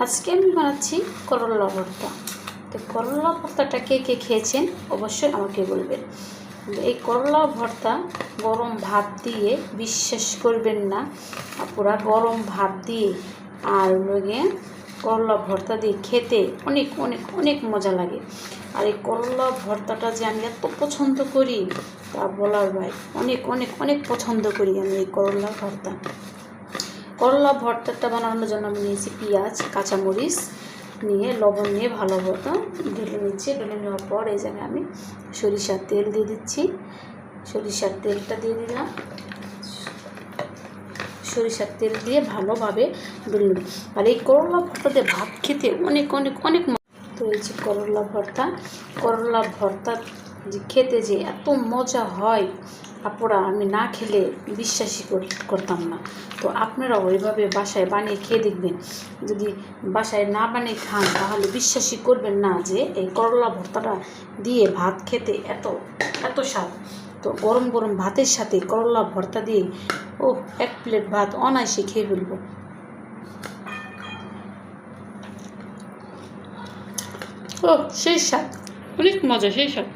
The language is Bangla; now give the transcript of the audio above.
আজকে আমি বানাচ্ছি করলা ভর্তা। তো করলা ভর্তাটা কে কে খেয়েছেন অবশ্যই আমাকে বলবেন। এই করলা ভর্তা গরম ভাত দিয়ে বিশ্বাস করবেন না, পুরা গরম ভাত দিয়ে আর লগে করলা ভর্তা দিয়ে খেতে অনেক অনেক অনেক মজা লাগে। আর এই করলা ভর্তাটা যে আমি এত পছন্দ করি তা বলার বাইরে, অনেক অনেক অনেক পছন্দ করি আমি এই করলা ভর্তা। করলা ভর্তাটা বানানোর জন্য আমি নিয়েছি পেঁয়াজ, কাঁচামরিচ নিয়ে লবণ নিয়ে ভালো মতো ঢেলে নিচ্ছি। ঢেলে নেওয়ার পর এই জায়গায় আমি সরিষার তেল দিয়ে দিচ্ছি। সরিষার তেলটা দিয়ে দিলাম। সরিষার তেল দিয়ে ভালোভাবে ঢেলে নেব। আর এই করলা ভর্তাতে ভাত খেতে অনেক অনেক অনেক তো এই যে করলা ভর্তা যে খেতে যে এত মজা হয় আপুরা, আমি না খেলে বিশ্বাসই করতাম না। তো আপনারা ওইভাবে বাসায় বানিয়ে খেয়ে দেখবেন। যদি বাসায় না বানিয়ে খান তাহলে বিশ্বাসই করবেন না যে এই করলা ভর্তাটা দিয়ে ভাত খেতে এত এত স্বাদ। তো গরম গরম ভাতের সাথে করলা ভর্তা দিয়ে এক প্লেট ভাত অনায়াসে খেয়ে ফেলবো। সেই স্বাদ, অনেক মজা, সেই স্বাদ।